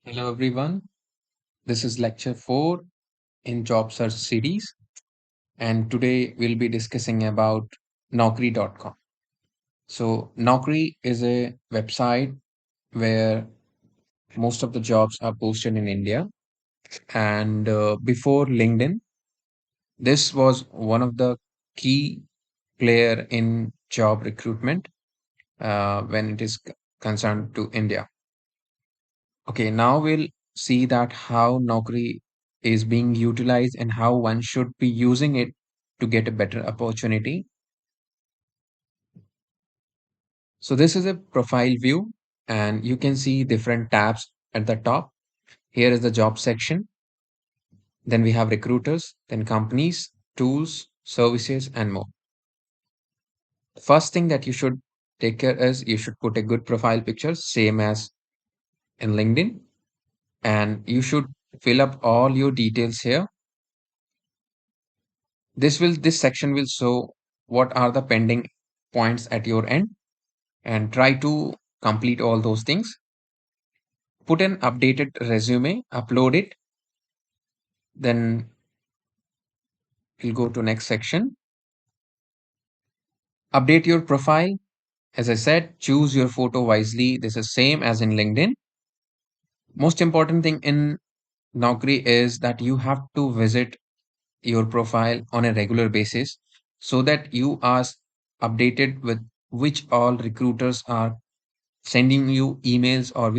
Hello everyone. This is lecture 4 in job search series, and today we'll be discussing about Naukri.com. So Naukri is a website where most of the jobs are posted in India, and before LinkedIn, this was one of the key player in job recruitment when it is concerned to India. Okay, now we'll see that how Naukri is being utilized and how one should be using it to get a better opportunity. So this is a profile view and you can see different tabs at the top. Here is the job section. Then we have recruiters, then companies, tools, services, and more. First thing that you should take care is you should put a good profile picture, same as in LinkedIn, and you should fill up all your details here. This section will show what are the pending points at your end and try to complete all those things. Put an updated resume, upload it, then we'll go to next section. Update your profile. As I said, choose your photo wisely. This is same as in LinkedIn. Most important thing in Naukri is that you have to visit your profile on a regular basis so that you are updated with which all recruiters are sending you emails or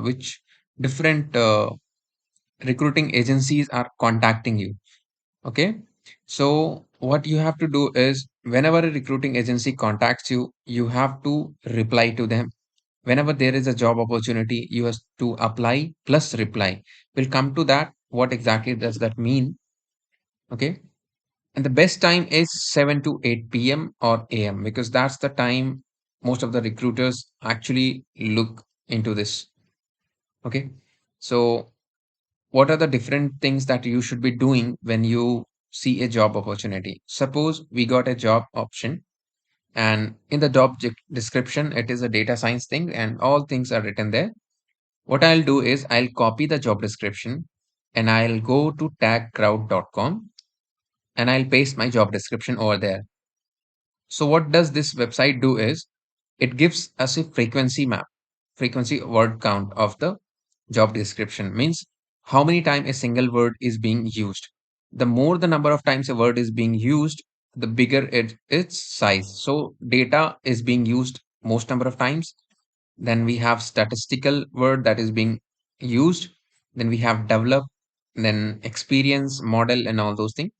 which different recruiting agencies are contacting you. Okay, so what you have to do is whenever a recruiting agency contacts you, you have to reply to them. Whenever there is a job opportunity, you have to apply plus reply. We'll come to that, what exactly does that mean. Okay, and the best time is 7 to 8 p.m. or am, because that's the time most of the recruiters actually look into this. Okay, so what are the different things that you should be doing when you see a job opportunity? Suppose we got a job option, and in the job description, it is a data science thing, and all things are written there. What I'll do is I'll copy the job description and I'll go to tagcrowd.com and I'll paste my job description over there. So what does this website do is it gives us a frequency map, frequency word count of the job description, means how many times a single word is being used. The more the number of times a word is being used, the bigger its size. So data is being used most number of times. Then we have statistical word that is being used. Then we have develop, then experience, model, and all those things.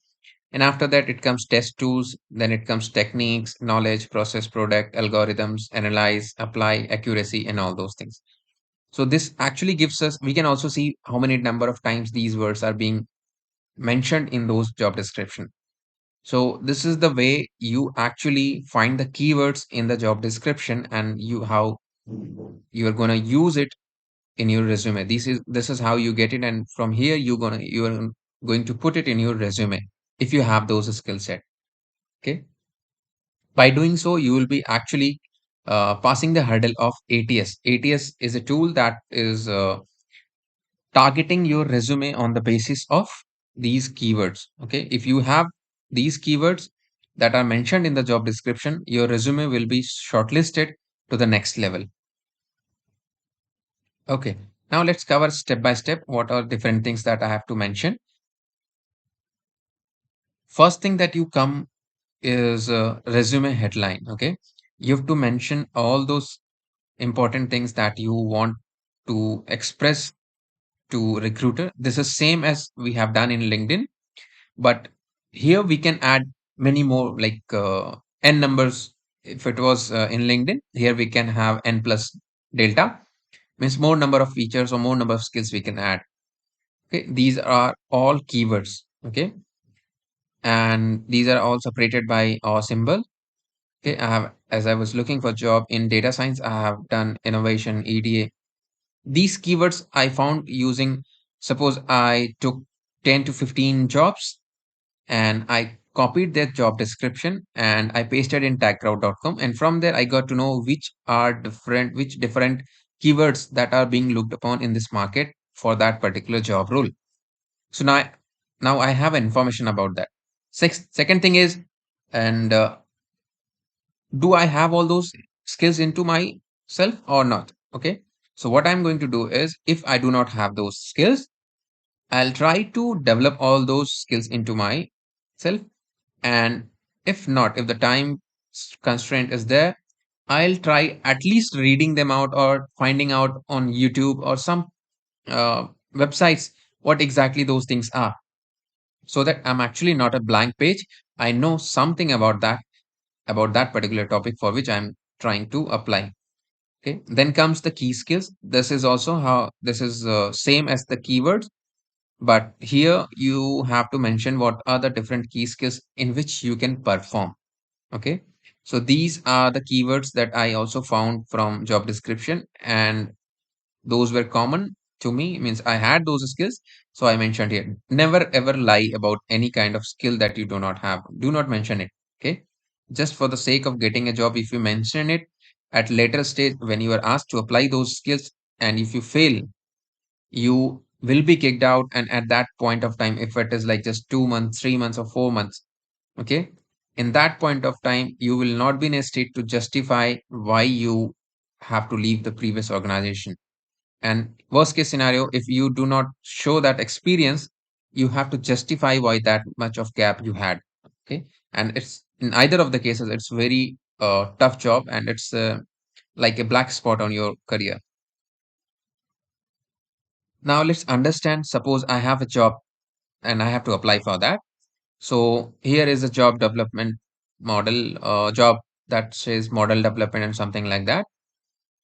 And after that, it comes test tools, then it comes techniques, knowledge, process, product, algorithms, analyze, apply, accuracy, and all those things. So this actually gives us, we can also see how many number of times these words are being mentioned in those job description. So this is the way you actually find the keywords in the job description and you how you are going to use it in your resume. This is how you get it, and from here you are going to put it in your resume if you have those skill set. Okay. By doing so, you will be actually passing the hurdle of ATS. ATS is a tool that is targeting your resume on the basis of these keywords. Okay. If you have these keywords that are mentioned in the job description, your resume will be shortlisted to the next level. Okay. Now let's cover step by step what are different things that I have to mention. First thing that you come is resume headline. Okay. You have to mention all those important things that you want to express to recruiter. This is same as we have done in LinkedIn, but here we can add many more, like n numbers. If it was in LinkedIn, here we can have n plus delta, means more number of features or more number of skills we can add. Okay, these are all keywords. Okay, and these are all separated by a symbol. Okay, I have, as I was looking for job in data science, I have done innovation, EDA. These keywords I found using, suppose I took 10 to 15 jobs and I copied their job description and I pasted in tagcrowd.com. And from there, I got to know which different keywords that are being looked upon in this market for that particular job role. So now I have information about that. Second thing is, and do I have all those skills into myself or not? Okay. So what I'm going to do is, if I do not have those skills, I'll try to develop all those skills into myself. And if not, if the time constraint is there, I'll try at least reading them out or finding out on YouTube or some websites what exactly those things are, so that I'm actually not a blank page. I know something about that particular topic for which I'm trying to apply. Okay. Then comes the key skills. This is also how this is same as the keywords, but here you have to mention what are the different key skills in which you can perform. Okay. So these are the keywords that I also found from job description, and those were common to me, means I had those skills. So I mentioned here, never ever lie about any kind of skill that you do not have. Do not mention it. Okay. Just for the sake of getting a job, if you mention it at later stage when you are asked to apply those skills, and if you fail, you will be kicked out. And at that point of time, if it is like just 2 months, 3 months, or 4 months, okay, in that point of time, you will not be in a state to justify why you have to leave the previous organization. And worst case scenario, if you do not show that experience, you have to justify why that much of gap you had. Okay. And it's in either of the cases, it's very tough job, and it's like a black spot on your career. Now let's understand, suppose I have a job and I have to apply for that. So here is a job development model, job that says model development and something like that.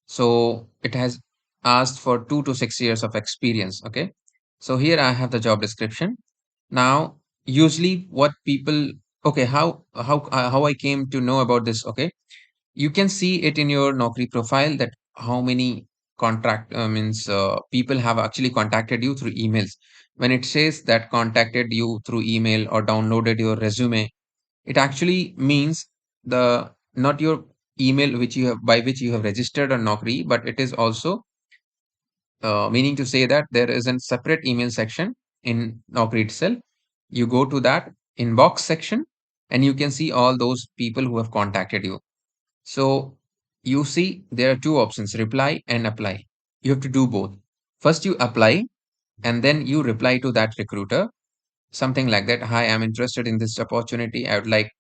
So it has asked for 2 to 6 years of experience. Okay. So here I have the job description. Now, usually what people, okay, how I came to know about this. Okay. You can see it in your Naukri profile that how many contract means people have actually contacted you through emails. When it says that contacted you through email or downloaded your resume, it actually means the not your email which you have by which you have registered on Naukri, but it is also meaning to say that there is a separate email section in Naukri itself. You go to that inbox section and you can see all those people who have contacted you. So you see there are two options, reply and apply. You have to do both. First you apply and then you reply to that recruiter, something like that. Hi, I'm interested in this opportunity. I'd like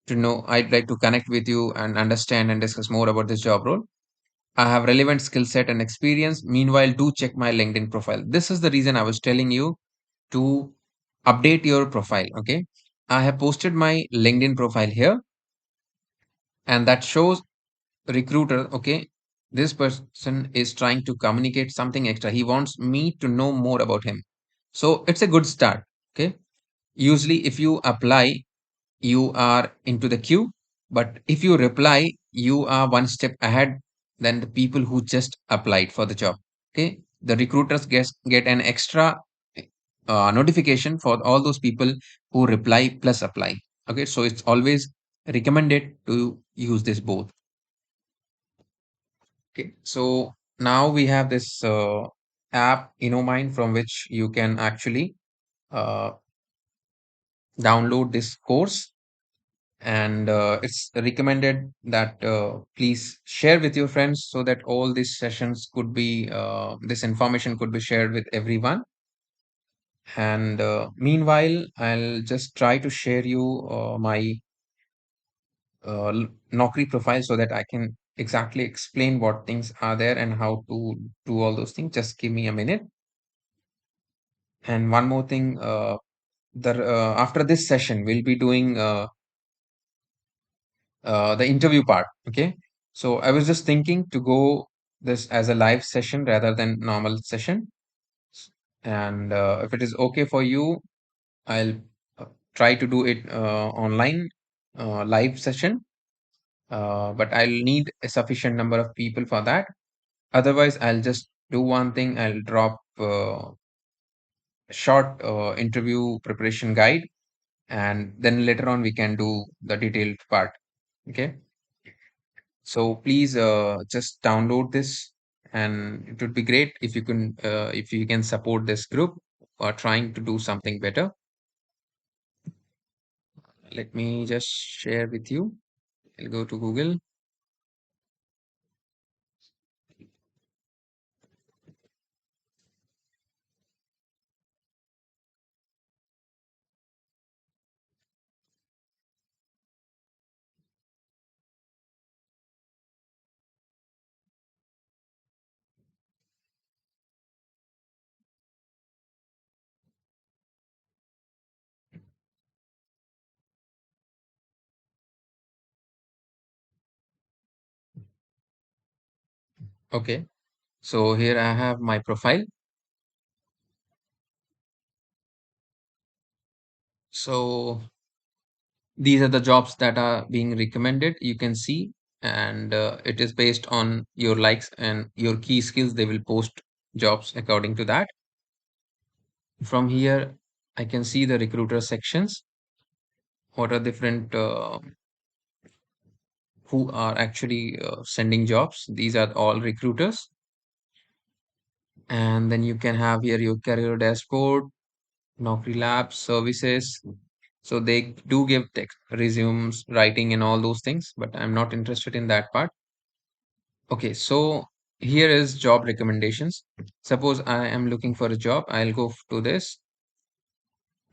to connect with you and understand and discuss more about this job role. I have relevant skill set and experience. Meanwhile, do check my LinkedIn profile. This is the reason I was telling you to update your profile. Okay. I have posted my LinkedIn profile here, and that shows recruiter, okay, this person is trying to communicate something extra. He wants me to know more about him. So it's a good start. Okay. Usually, if you apply, you are into the queue. But if you reply, you are one step ahead than the people who just applied for the job. Okay. The recruiters get an extra notification for all those people who reply plus apply. Okay. So it's always recommended to use this both. Okay. So now we have this app, InnoMind, from which you can actually uh, download this course, and it's recommended that please share with your friends so that all these sessions could be this information could be shared with everyone. And meanwhile, I'll just try to share you my Naukri profile so that I can exactly explain what things are there and how to do all those things. Just give me a minute. And one more thing, after this session we'll be doing the interview part. Okay. So I was just thinking to go this as a live session rather than normal session. And if it is okay for you, I'll uh, try to do it online live session. But I'll need a sufficient number of people for that. Otherwise, I'll just do one thing. I'll drop a short interview preparation guide, and then later on we can do the detailed part. Okay, so please just download this, and it would be great if you can support this group or trying to do something better. Let me just share with you. I'll go to Google. Okay, so here I have my profile. So these are the jobs that are being recommended. You can see, and it is based on your likes and your key skills. They will post jobs according to that. From here, I can see the recruiter sections. What are different who are actually sending jobs? These are all recruiters. And then you can have here your career dashboard, Naukri Labs, services. So they do give text, resumes, writing, and all those things, but I'm not interested in that part. Okay, so here is job recommendations. Suppose I am looking for a job, I'll go to this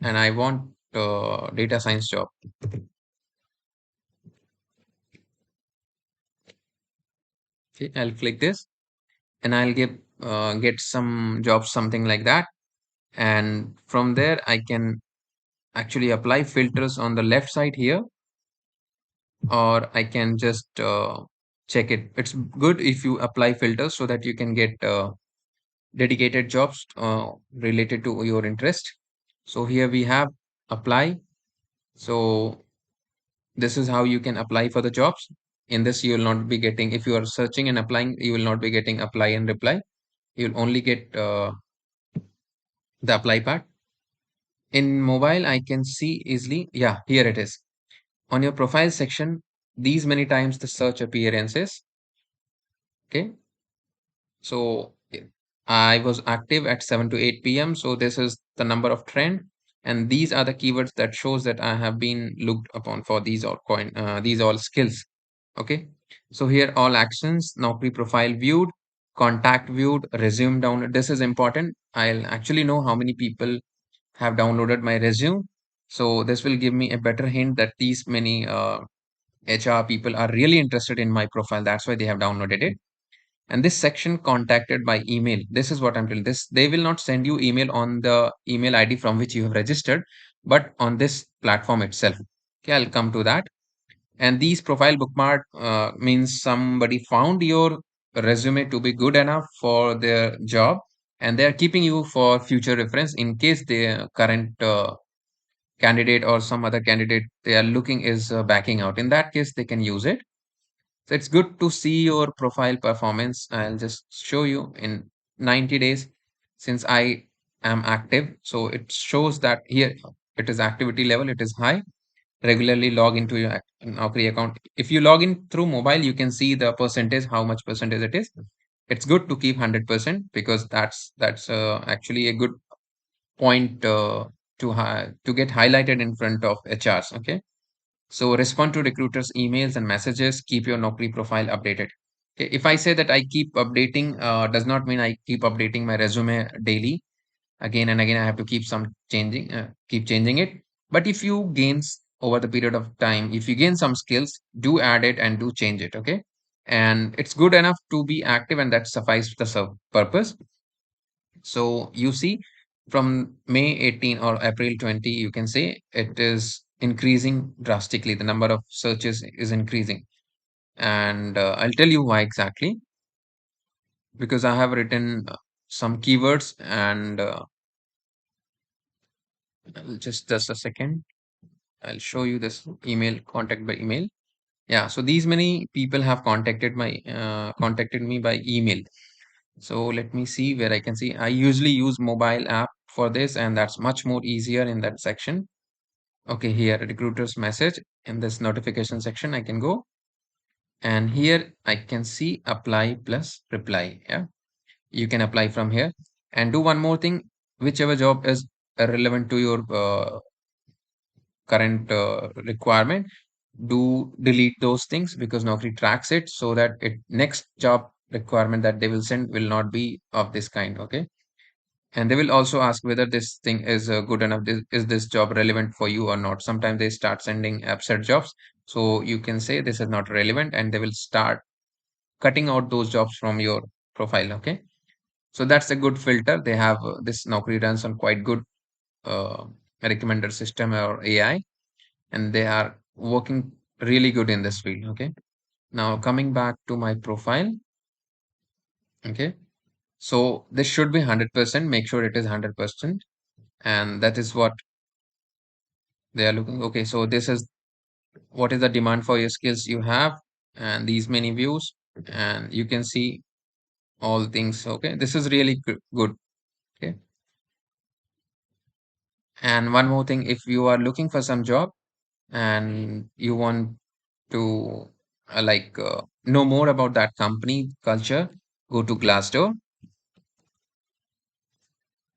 and I want data science job. Okay, I'll click this and I'll get some jobs, something like that. And from there, I can actually apply filters on the left side here, or I can just check it. It's good if you apply filters so that you can get dedicated jobs related to your interest. So here we have apply. So this is how you can apply for the jobs. In this, you will not be getting, if you are searching and applying, you will not be getting apply and reply. You'll only get the apply part. In mobile, I can see easily. Yeah, here it is. On your profile section, these many times the search appearances. Okay. So I was active at 7 to 8 p.m. So this is the number of trend. And these are the keywords that shows that I have been looked upon for these all skills. Okay. So here all actions, Naukri profile viewed, contact viewed, resume download. This is important. I'll actually know how many people have downloaded my resume. So this will give me a better hint that these many HR people are really interested in my profile. That's why they have downloaded it. And this section contacted by email. This is what I'm telling. This they will not send you email on the email ID from which you have registered, but on this platform itself. Okay, I'll come to that. And these profile bookmark means somebody found your resume to be good enough for their job, and they are keeping you for future reference in case the current candidate or some other candidate they are looking is backing out. In that case, they can use it. So it's good to see your profile performance. I'll just show you in 90 days since I am active. So it shows that here it is activity level, it is high. Regularly log into your Naukri account. If you log in through mobile, you can see the percentage, how much percentage it is. It's good to keep 100% because that's actually a good point to get highlighted in front of HRs. Okay. So respond to recruiters' emails and messages. Keep your Naukri profile updated. Okay, if I say that I keep updating, does not mean I keep updating my resume daily. Again and again, I have to keep changing it. But if you over the period of time, if you gain some skills, do add it and do change it. Okay, and it's good enough to be active, and that suffices the purpose. So you see, from May 18 or April 20, you can say it is increasing drastically. The number of searches is increasing. And I'll tell you why exactly. Because I have written some keywords and just a second. I'll show you this email, contact by email. Yeah, so these many people have contacted me by email. So let me see where I can see. I usually use mobile app for this, and that's much more easier in that section. Okay, here recruiter's message in this notification section, I can go and here I can see apply plus reply. Yeah, you can apply from here and do one more thing. Whichever job is relevant to your current requirement, do delete those things because Naukri tracks it so that it next job requirement that they will send will not be of this kind. Okay, and they will also ask whether this thing is good enough. Is this job relevant for you or not? Sometimes they start sending absurd jobs, so you can say this is not relevant and they will start cutting out those jobs from your profile. Okay, so that's a good filter. They have this Naukri runs on quite good uh, recommender system or AI, and they are working really good in this field. Okay, now coming back to my profile. Okay, so this should be 100%. Make sure it is 100%, and that is what they are looking. Okay, so this is what is the demand for your skills you have, and these many views, and you can see all things. Okay, this is really good. Okay, and one more thing, if you are looking for some job and you want to know more about that company culture, go to Glassdoor,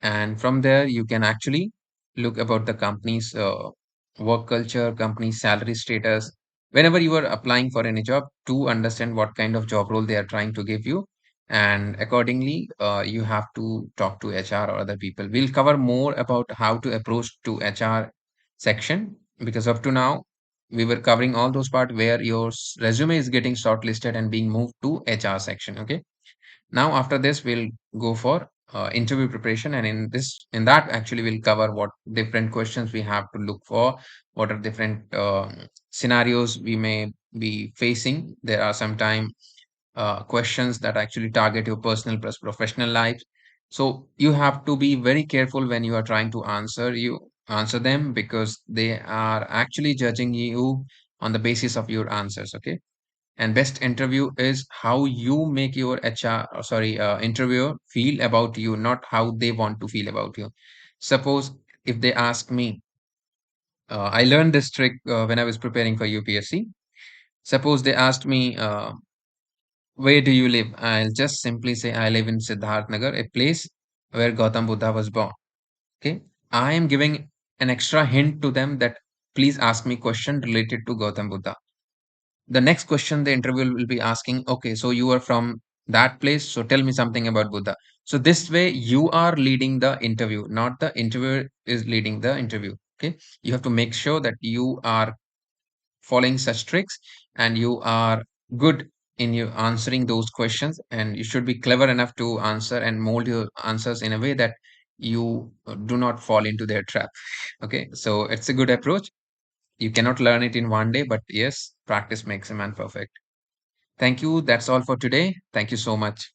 and from there you can actually look about the company's work culture, company salary status. Whenever you are applying for any job, to understand what kind of job role they are trying to give you, and accordingly you have to talk to HR or other people. We'll cover more about how to approach to HR section, because up to now we were covering all those part where your resume is getting shortlisted and being moved to HR section. Okay, now, after this, we'll go for interview preparation, and in that actually we'll cover what different questions we have to look for, what are different scenarios we may be facing. There are sometimes questions that actually target your personal plus professional life, so you have to be very careful when you are trying to answer them because they are actually judging you on the basis of your answers. Okay, and best interview is how you make your interviewer feel about you, not how they want to feel about you. Suppose if they ask me, I learned this trick when I was preparing for UPSC. Suppose they asked me, where do you live? I'll just simply say I live in Siddharth Nagar, a place where Gautam Buddha was born. Okay, I am giving an extra hint to them that please ask me question related to Gautam Buddha. The next question the interviewer will be asking, okay, so you are from that place, so tell me something about Buddha. So this way you are leading the interview, not the interviewer is leading the interview. Okay, you have to make sure that you are following such tricks and you are good in your answering those questions, and you should be clever enough to answer and mold your answers in a way that you do not fall into their trap. Okay, so it's a good approach. You cannot learn it in one day, but yes, practice makes a man perfect. Thank you. That's all for today. Thank you so much.